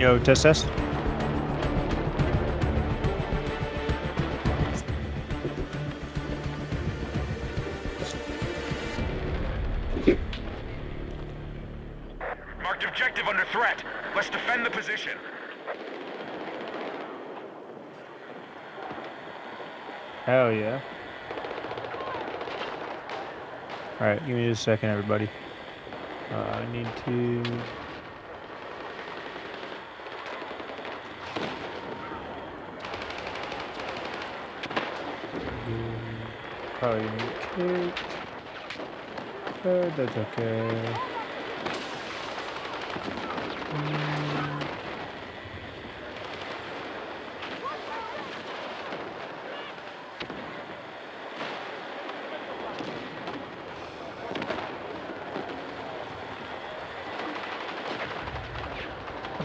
Yo, test. Marked objective under threat. Let's defend the position. Hell yeah. Alright, give me just a second, everybody. I need to... Probably gonna get kicked. But that's okay.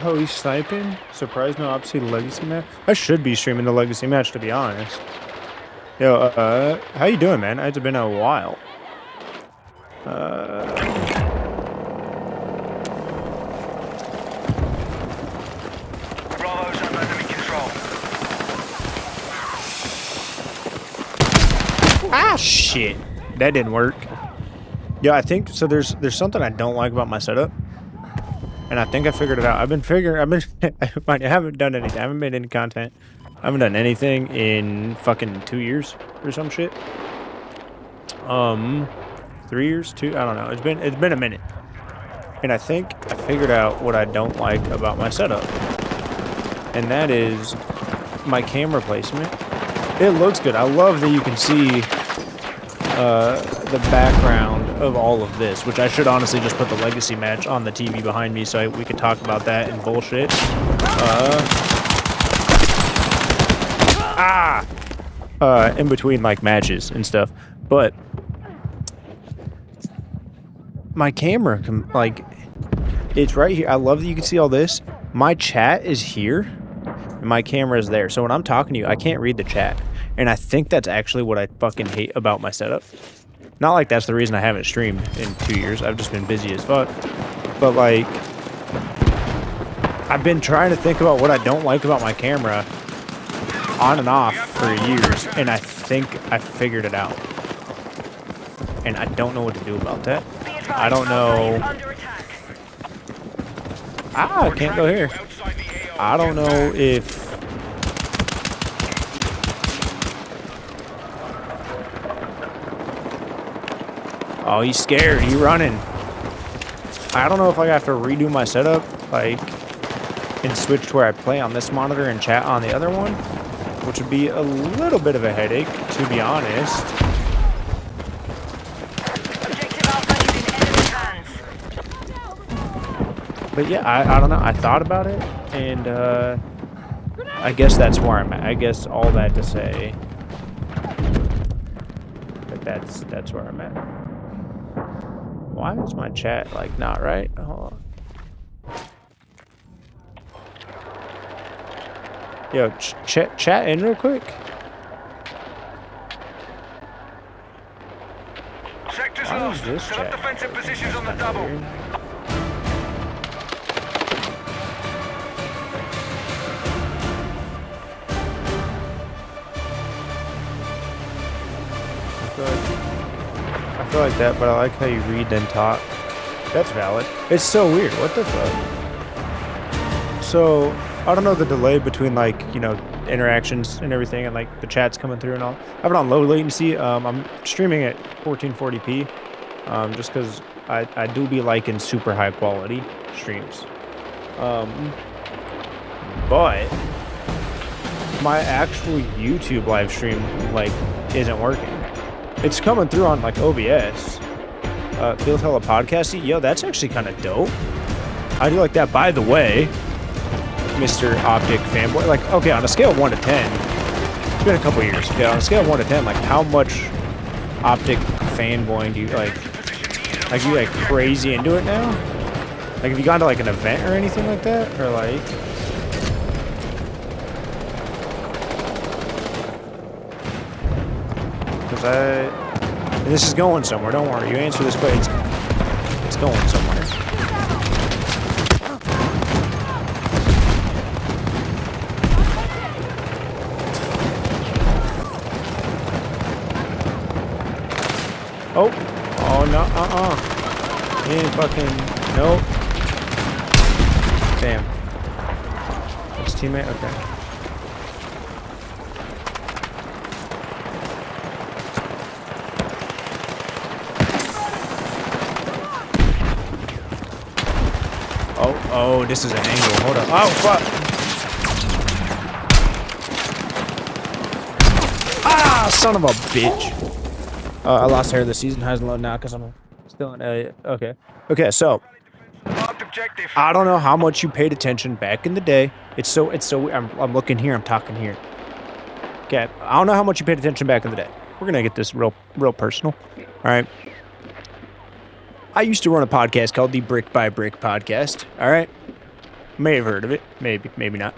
Oh, he's sniping? Surprise, no, obviously the Legacy match. I should be streaming the Legacy match, to be honest. Yo, how you doing, man? It's been a while. Bravo's under enemy control. Ah, shit. That didn't work. Yeah, I think so. There's something I don't like about my setup, and I think I figured it out. I haven't done anything. I haven't made any content. I haven't done anything in fucking 2 years or some shit. 3 years, I don't know. It's been a minute, and I think I figured out what I don't like about my setup, and that is my camera placement. It looks good. I love that you can see the background of all of this, which I should honestly just put the Legacy match on the TV behind me so we could talk about that and bullshit. In between like matches and stuff, but my camera it's right here. I love that you can see all this. My chat is here and my camera is there, so when I'm talking to you I can't read the chat, and I think that's actually what I fucking hate about my setup. Not like that's the reason I haven't streamed in 2 years. I've just been busy as fuck, but like I've been trying to think about what I don't like about my camera on and off for years, and I think I figured it out. And I don't know what to do about that. I don't know. I can't go here. I don't know if... Oh, he's scared. He's running. I don't know if I have to redo my setup, like, and switch to where I play on this monitor and chat on the other one, which would be a little bit of a headache, to be honest. But yeah, I don't know. I thought about it, and I guess that's where I'm at. I guess all that to say that that's where I'm at. Why is my chat like not right? Hold on. Yo, chat in real quick. Sectors lost. Set up defensive positions on the double. I feel like that, but I like how you read then talk. That's valid. It's so weird. What the fuck? So I don't know the delay between, like, you know, interactions and everything, and like the chats coming through and all. I have it on low latency. I'm streaming at 1440p, just because I do be liking super high quality streams. But my actual YouTube live stream like isn't working. It's coming through on like OBS. Feels hella podcasty. Yo, that's actually kind of dope. I do like that. By the way, Mr. Optic fanboy, like, okay, on a scale of 1 to 10, it's been a couple years. Okay, on a scale of 1 to 10, like, how much Optic fanboying do you like? Like, you like crazy into it now? Like, have you gone to like an event or anything like that, or like? Because and this is going somewhere. Don't worry. You answer this question. It's going somewhere. Oh. Oh, no. He ain't fucking... Nope. Damn. His teammate? Okay. Oh, this is an angle. Hold up. Oh, fuck. Ah, son of a bitch. I lost hair this season. Highs and low now because I'm still in LA. Okay. Okay, so I don't know how much you paid attention back in the day. It's so I'm looking here, I'm talking here. Okay. I don't know how much you paid attention back in the day. We're gonna get this real personal. All right. I used to run a podcast called the Brick by Brick Podcast. All right. May have heard of it. Maybe not.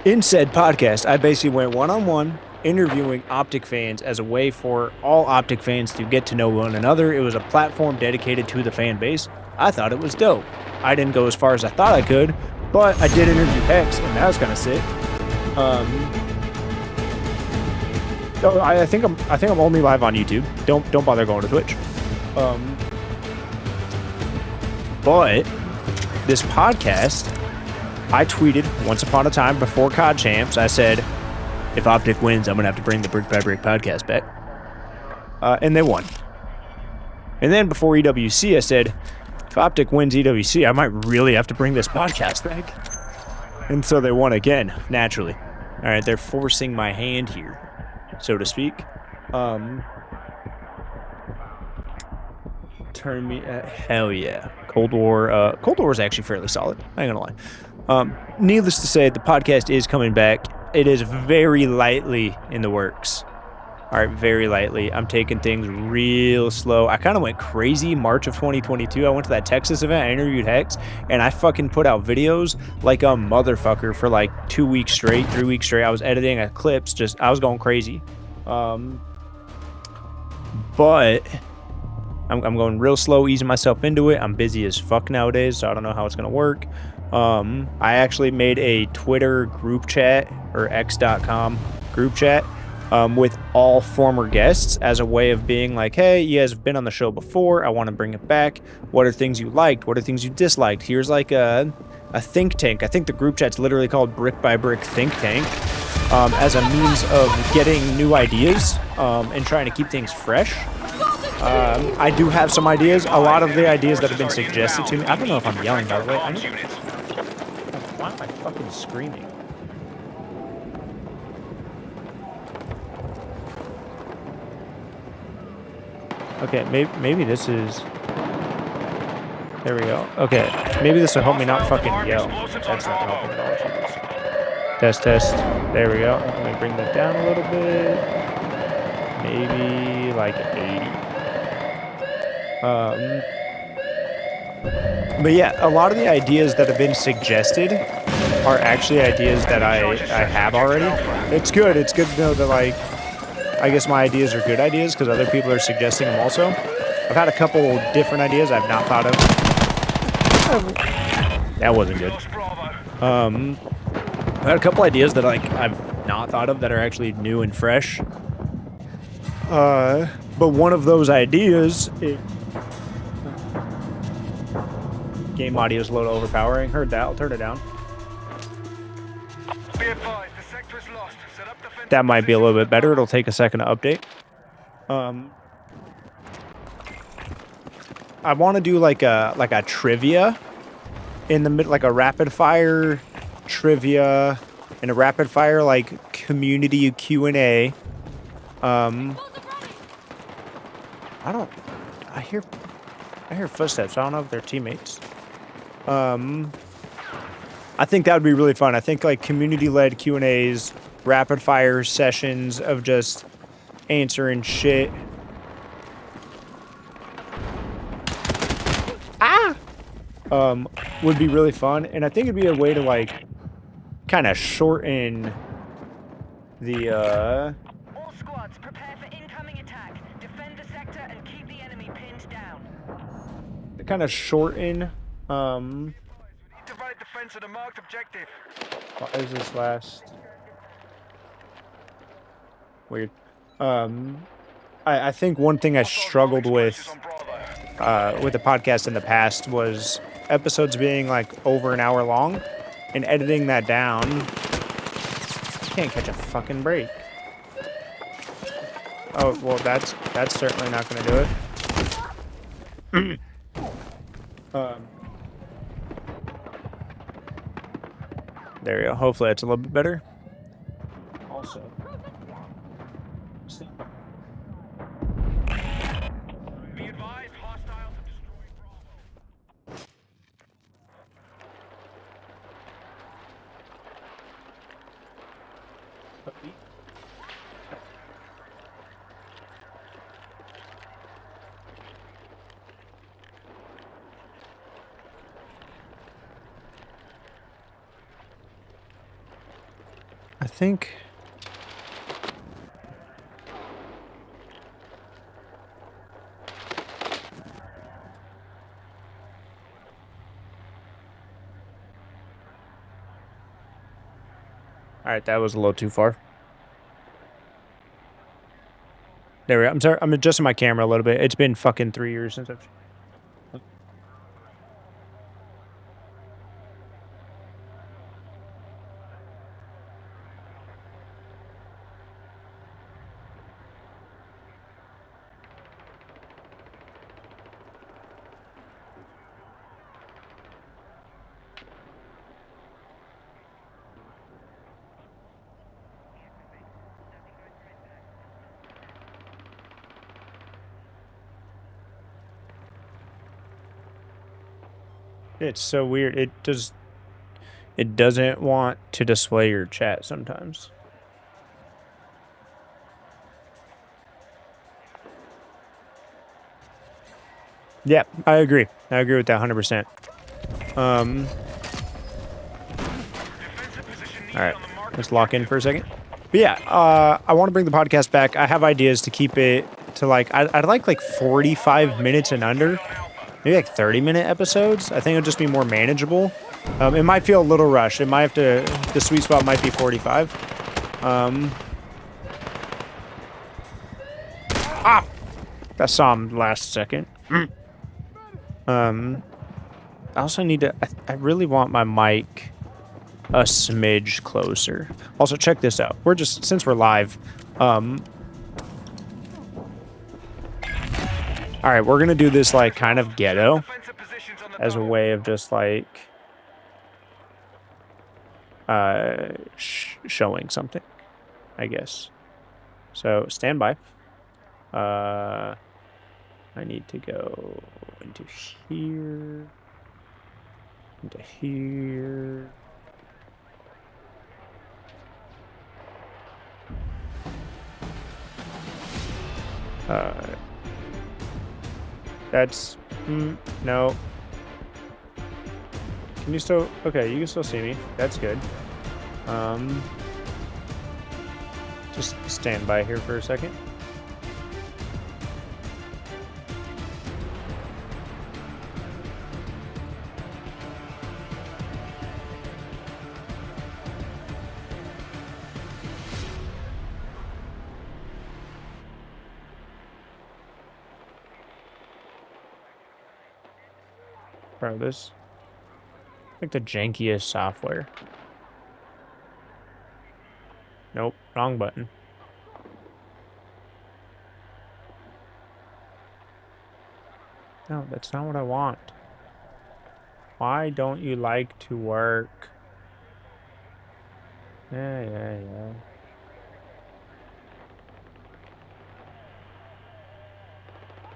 In said podcast, I basically went one-on-one interviewing optic fans as a way for all optic fans to get to know one another. It was a platform dedicated to the fan base. I thought it was dope. I didn't go as far as I thought I could, but I did interview Hex, and that was kind of sick. I think I'm only live on YouTube. Don't bother going to Twitch. But this podcast, I tweeted once upon a time before COD Champs. I said, if Optic wins, I'm gonna have to bring the Brick by Brick podcast back. And they won. And then before EWC, I said, if Optic wins EWC, I might really have to bring this podcast back. And so they won again, naturally. All right, they're forcing my hand here, so to speak. Turn me, hell yeah. Cold War is actually fairly solid. I ain't gonna lie. Needless to say, the podcast is coming back. It is very lightly in the works. All right, very lightly. I'm taking things real slow. I kind of went crazy March of 2022. I went to that Texas event. I interviewed Hex, and I fucking put out videos like a motherfucker for like 2 weeks straight, 3 weeks straight. I was editing clips. I was going crazy. But I'm going real slow, easing myself into it. I'm busy as fuck nowadays, so I don't know how it's going to work. I actually made a Twitter group chat or x.com group chat with all former guests as a way of being like, hey, you guys have been on the show before. I want to bring it back. What are things you liked? What are things you disliked? Here's like a think tank. I think the group chat's literally called Brick by Brick Think Tank as a means of getting new ideas and trying to keep things fresh. I do have some ideas. A lot of the ideas that have been suggested to me. I don't know if I'm yelling, by the way. Why am I fucking screaming? Okay, maybe this is... There we go. Okay, maybe this will help me not fucking yell. That's not helping at all. Test. There we go. Let me bring that down a little bit. Maybe like 80. But yeah, a lot of the ideas that have been suggested are actually ideas that I have already. It's good. It's good to know that, like, I guess my ideas are good ideas because other people are suggesting them also. I've had a couple different ideas I've not thought of. That wasn't good. I had a couple ideas that I've not thought of that are actually new and fresh. But one of those ideas... Game audio is a little overpowering. Heard that. I'll turn it down. That might be a little bit better. It'll take a second to update. I want to do like a trivia in the mid, like a rapid fire trivia and a rapid fire like community Q&A. I hear footsteps. I don't know if they're teammates. I think that would be really fun. I think like community-led Q&As, rapid fire sessions of just answering shit. Would be really fun, and I think it'd be a way to like kind of shorten the All squads prepare for incoming attack. Defend the sector and keep the enemy pinned down. kind of shorten Divide defense of the marked objective. what is this last weird I think one thing I struggled with the podcast in the past was episodes being like over an hour long and editing that down. Can't catch a fucking break. Oh, well, that's certainly not going to do it. There we go. Hopefully that's a little bit better. Also, Be advised, hostiles have destroyed Bravo. I think. All right, that was a little too far. There we go. I'm sorry. I'm adjusting my camera a little bit. It's been fucking 3 years since I've. It's so weird. It doesn't want to display your chat sometimes. Yeah, I agree. I agree with that 100%. All right, let's lock in for a second. But yeah, I want to bring the podcast back. I have ideas to keep it to like I'd like 45 minutes and under. Maybe like 30-minute episodes. I think it'll just be more manageable. It might feel a little rushed. It might have to. The sweet spot might be 45. I saw him last second. I also need to. I really want my mic a smidge closer. Also, check this out. We're just since we're live. All right, we're gonna do this like kind of ghetto as a way of just like showing something, I guess. So stand by. I need to go into here, into here. That's no. Can you still? Okay, you can still see me. That's good. Just stand by here for a second. Bro, this like the jankiest software. Nope, wrong button. No, that's not what I want. Why don't you like to work? Yeah.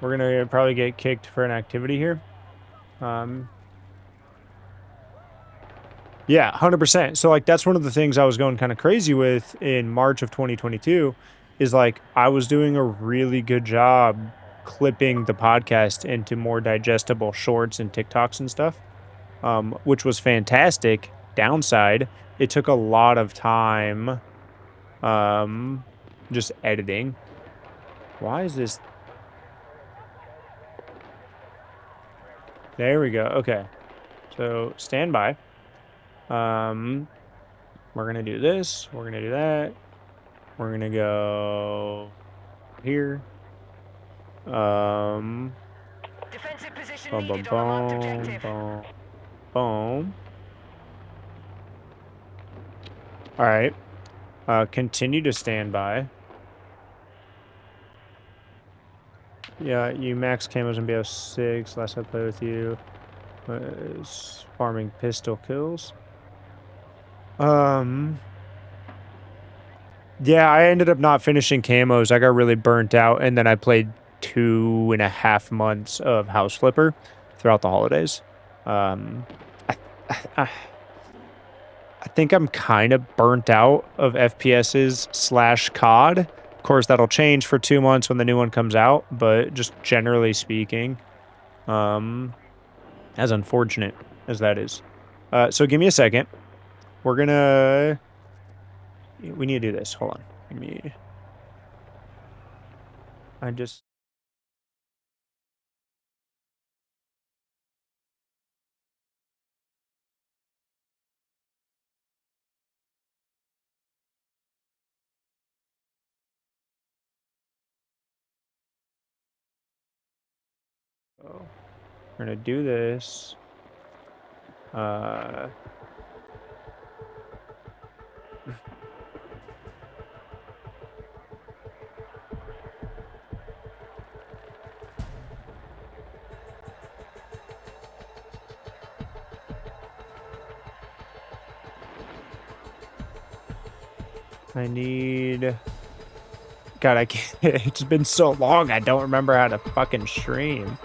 We're gonna probably get kicked for an activity here. Yeah, 100%. So like that's one of the things I was going kind of crazy with in March of 2022 is like I was doing a really good job clipping the podcast into more digestible shorts and TikToks and stuff, which was fantastic. Downside, it took a lot of time just editing. Why is this? There we go. Okay. So stand by. We're gonna do this. We're gonna do that. We're gonna go here. Defensive position Boom, boom, needed on a marked boom, objective. boom, boom. All right. Continue to stand by. Yeah, you max camos in BO6. Last I played with you was farming pistol kills. Yeah, I ended up not finishing camos. I got really burnt out, and then I played 2.5 months of House Flipper throughout the holidays. I, I, I think I'm kind of burnt out of FPSs / COD. Of course, that'll change for 2 months when the new one comes out, but just generally speaking, as unfortunate as that is. So give me a second. We need to do this. Hold on. Give me. I just. Oh, we're gonna do this. I need. God, I can't. It's been so long. I don't remember how to fucking stream.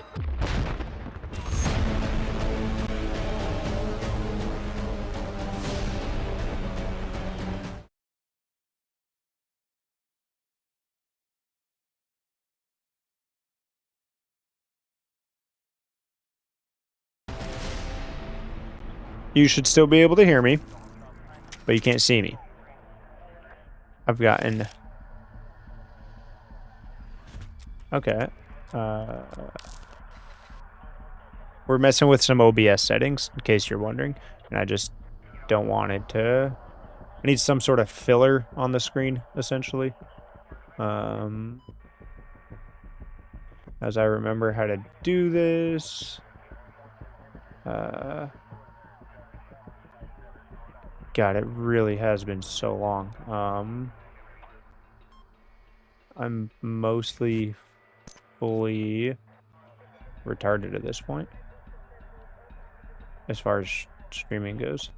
You should still be able to hear me, but you can't see me. I've gotten. Okay. We're messing with some OBS settings, in case you're wondering, and I just don't want it to. I need some sort of filler on the screen, essentially. As I remember how to do this. God, it really has been so long. I'm mostly fully retarded at this point, as far as streaming goes.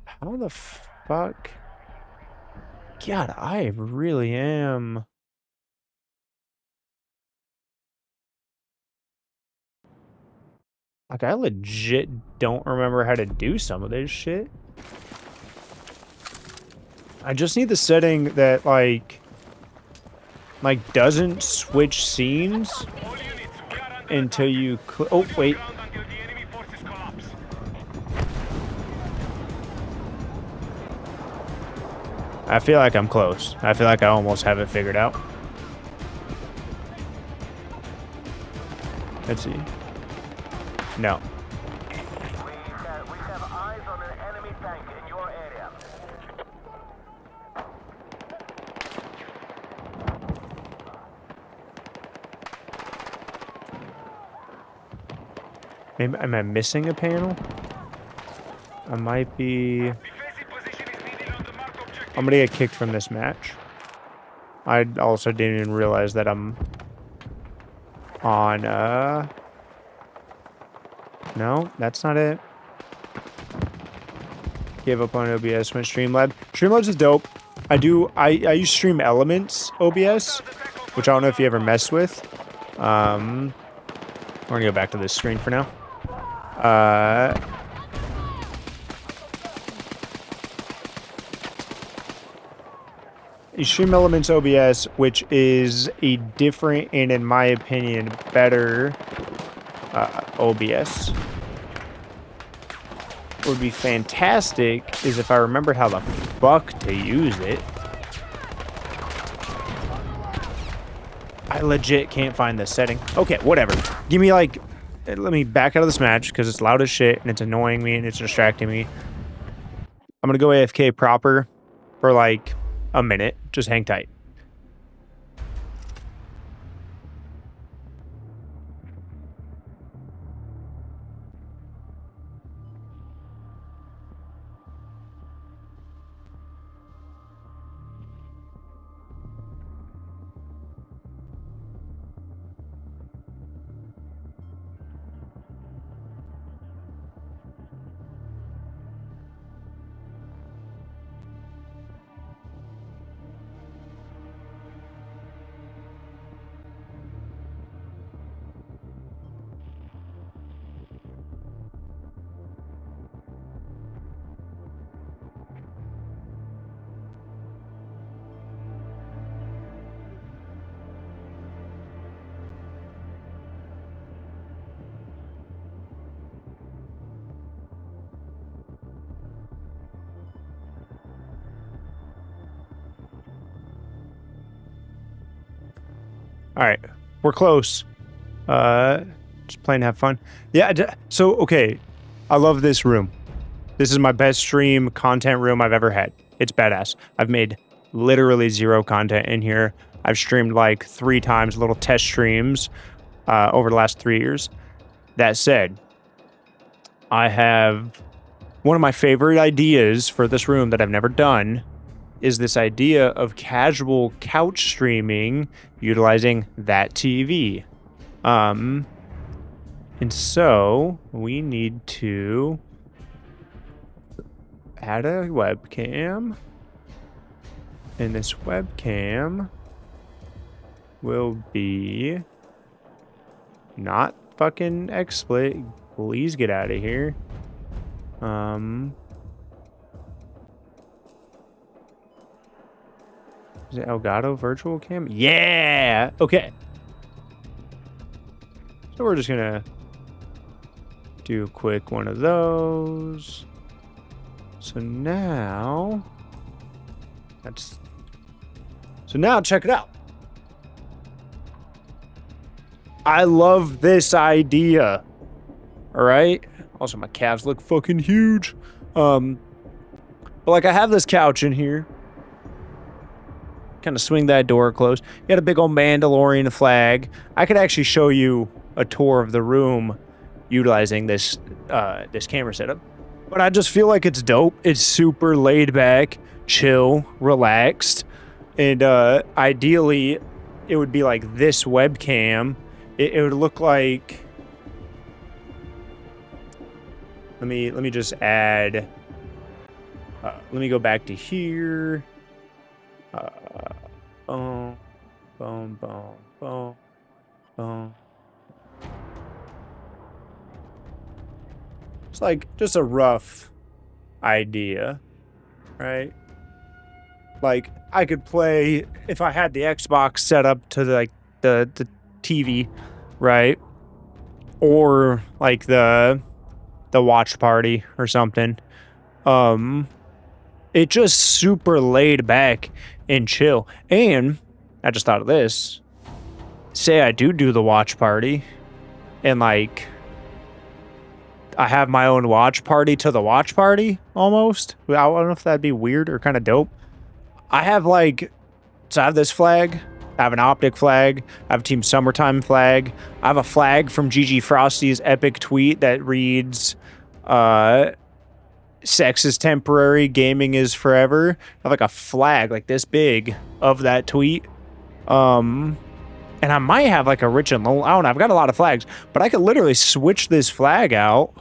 How the fuck? God, I really am. Like, I legit don't remember how to do some of this shit. I just need the setting that, like doesn't switch scenes All units, we are under until you attack. oh, Hold your wait. ground until the enemy forces collapse. I feel like I'm close. I feel like I almost have it figured out. Let's see. No. We have eyes on an enemy tank in your area. Maybe, am I missing a panel? I might be. Defensive position is needed on the marked objective. I'm gonna get kicked from this match. I also didn't even realize that I'm on, no, that's not it. Gave up on OBS, went Streamlab. Streamlabs is dope. I use Stream Elements OBS, which I don't know if you ever messed with. We're gonna go back to this screen for now. Stream Elements OBS, which is a different and, in my opinion, better OBS. What would be fantastic is if I remembered how the fuck to use it. I legit can't find this setting. Okay, whatever. Give me like, let me back out of this match because it's loud as shit and it's annoying me and it's distracting me. I'm gonna go AFK proper for like a minute. Just hang tight. All right, we're close. Just playing to have fun. Yeah. So okay, I love this room. This is my best stream content room I've ever had. It's badass. I've made literally zero content in here. I've streamed like 3 times, little test streams, over the last 3 years. That said, I have one of my favorite ideas for this room that I've never done is this idea of casual couch streaming utilizing that TV. And so we need to add a webcam, and this webcam will be not fucking XSplit. Please get out of here. Is it Elgato virtual cam? Yeah. Okay. So we're just gonna do a quick one of those. So now check it out. I love this idea. All right. Also, my calves look fucking huge. But like, I have this couch in here. Kind of swing that door closed. You got a big old Mandalorian flag. I could actually show you a tour of the room utilizing this this camera setup. But I just feel like it's dope. It's super laid back, chill, relaxed. And ideally, it would be like this webcam. It would look like... Let me just add... let me go back to here. Boom, boom, boom, boom, boom. It's like just a rough idea, right? Like, I could play if I had the Xbox set up to the TV, right? Or like the watch party or something. It just super laid back and chill. And I just thought of this. Say I do the watch party and like I have my own watch party to the watch party almost. I don't know if that'd be weird or kind of dope. I have so I have this flag. I have an optic flag. I have a Team Summertime flag. I have a flag from Gigi Frosty's epic tweet that reads, sex is temporary, gaming is forever. I have like a flag like this big of that tweet. And I might have like a rich and low. I don't know. I've got a lot of flags, but I could literally switch this flag out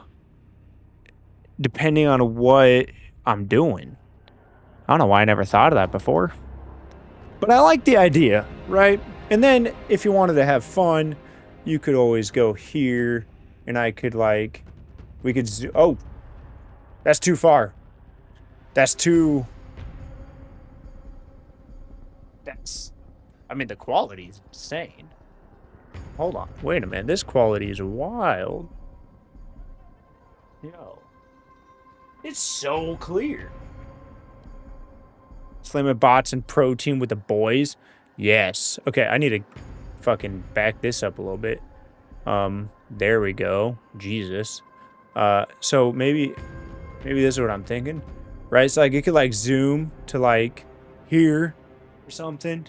depending on what I'm doing. I don't know why I never thought of that before, but I like the idea, right? And then if you wanted to have fun, you could always go here and I could we could oh, that's too far. I mean, the quality is insane. Hold on. Wait a minute. This quality is wild. Yo. It's so clear. Slamming bots and protein with the boys. Yes. Okay, I need to fucking back this up a little bit. There we go. Jesus. So maybe this is what I'm thinking. Right? It's like, it could zoom to here or something.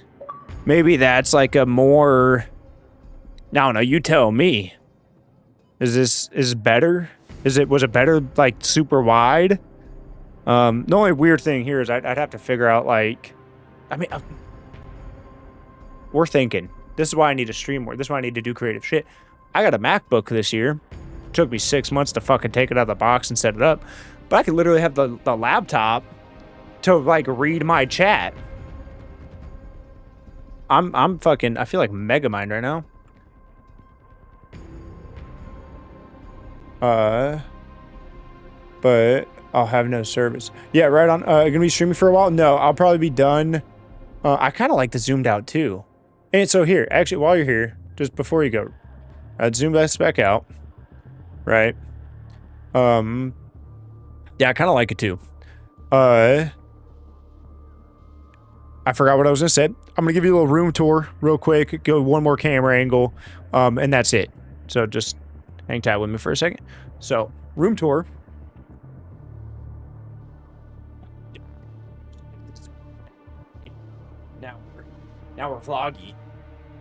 Maybe that's like a more... I don't know, you tell me. Is better? Was it better super wide? The only weird thing here is I'd have to figure out we're thinking. This is why I need to stream more. This is why I need to do creative shit. I got a MacBook this year. It took me 6 months to fucking take it out of the box and set it up. But I could literally have the laptop to read my chat. I'm fucking, I feel like Megamind right now. But I'll have no service. Yeah, right on. Gonna be streaming for a while? No, I'll probably be done. I kind of like the zoomed out too. And so here, actually, while you're here, just before you go, I'd zoom this back out. Right. Yeah, I kind of like it too. I I forgot what I was gonna say. I'm gonna give you a little room tour real quick, go one more camera angle, and that's it. So just hang tight with me for a second. So room tour. Now we're vloggy,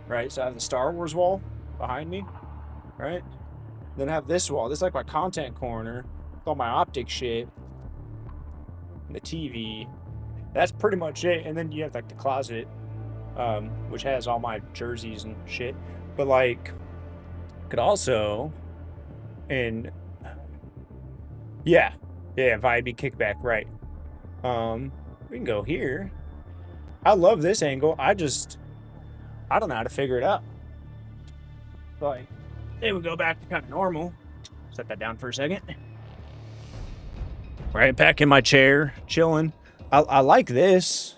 right? So I have the Star Wars wall behind me, right? Then I have this wall. This is like my content corner with all my optic shit, and the TV. That's pretty much it. And then you have like the closet, which has all my jerseys and shit. But like, could also, and yeah, Vibey kickback, right? We can go here. I love this angle. I don't know how to figure it out. Like, it would go back to kind of normal. Set that down for a second. Right back in my chair, chilling. I like this.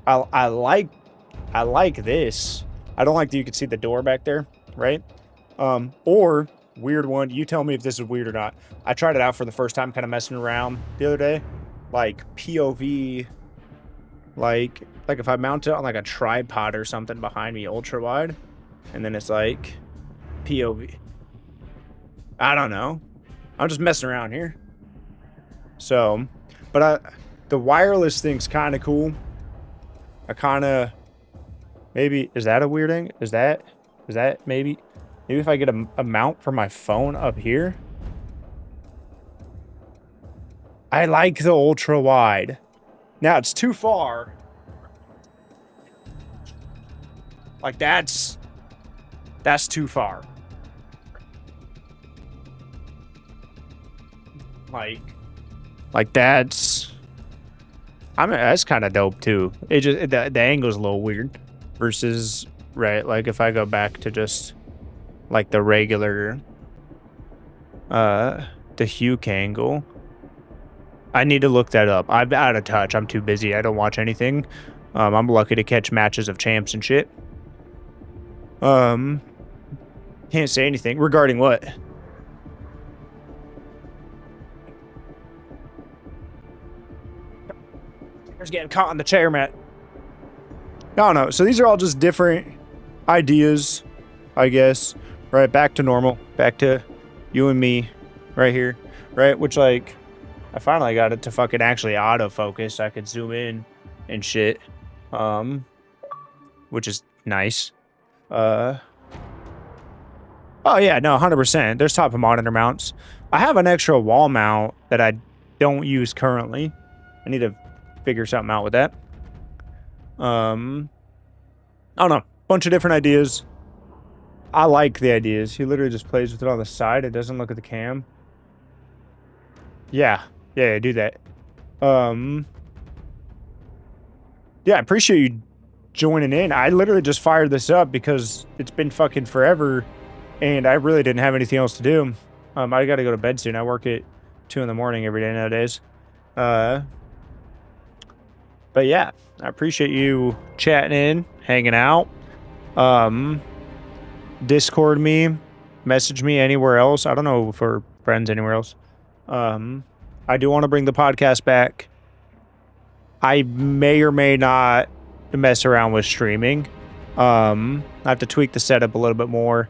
I like this. I don't like that you can see the door back there, right? Or weird one. You tell me if this is weird or not. I tried it out for the first time, kind of messing around the other day. Like POV, like if I mount it on like a tripod or something behind me, ultra wide, and then it's like POV. I don't know. I'm just messing around here. So, but the wireless thing's kind of cool. I kind of, maybe, is that a weird thing? Is that maybe if I get a mount for my phone up here? I like the ultra wide. Now it's too far. Like that's too far. Like that's, I mean, that's kind of dope too. It just, the angle's a little weird versus, right? Like if I go back to just like the regular, the Hue angle. I need to look that up. I'm out of touch. I'm too busy. I don't watch anything. I'm lucky to catch matches of champs and shit. Can't say anything regarding what. Just getting caught on the chair, Matt. No. So these are all just different ideas, I guess. Right, back to normal. Back to you and me, right here. Right, which like, I finally got it to fucking actually autofocus. I could zoom in and shit, which is nice. Oh yeah, no, 100%. There's top of monitor mounts. I have an extra wall mount that I don't use currently. I need to figure something out with that. I don't know. Bunch of different ideas. I like the ideas. He literally just plays with it on the side. It doesn't look at the cam. Yeah, do that. Yeah, I appreciate you joining in. I literally just fired this up because it's been fucking forever and I really didn't have anything else to do. I gotta go to bed soon. I work at 2 in the morning every day nowadays. But yeah, I appreciate you chatting in, hanging out. Discord me, message me anywhere else. I don't know if we're friends anywhere else. I do want to bring the podcast back. I may or may not mess around with streaming. I have to tweak the setup a little bit more.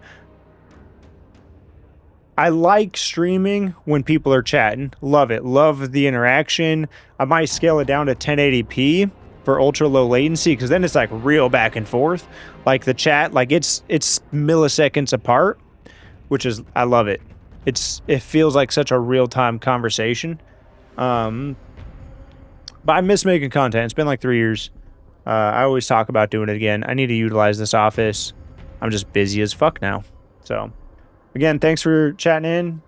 I like streaming when people are chatting. Love it. Love the interaction. I might scale it down to 1080p for ultra low latency because then it's like real back and forth. Like the chat, like it's milliseconds apart, which is, I love it. It feels like such a real-time conversation. But I miss making content. It's been like 3 years. I always talk about doing it again. I need to utilize this office. I'm just busy as fuck now. So, again, thanks for chatting in.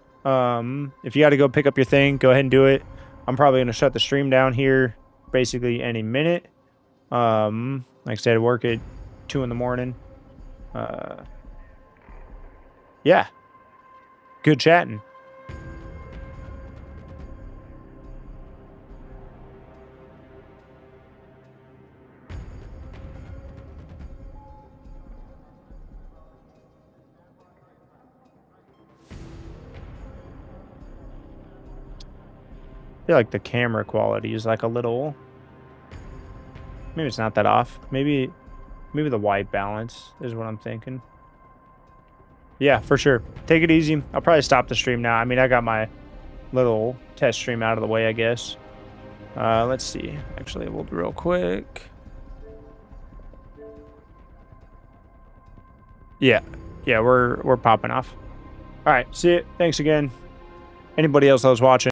If you got to go pick up your thing, go ahead and do it. I'm probably going to shut the stream down here basically any minute. Like I said, I work at 2 in the morning. Yeah. Good chatting. I feel like the camera quality is like a little Maybe it's not that off. Maybe the white balance is what I'm thinking. Yeah, for sure. Take it easy. I'll probably stop the stream now. I mean, I got my little test stream out of the way, I guess. Let's see. Actually, we'll be real quick. Yeah, we're popping off. All right, see it. Thanks again. Anybody else that was watching.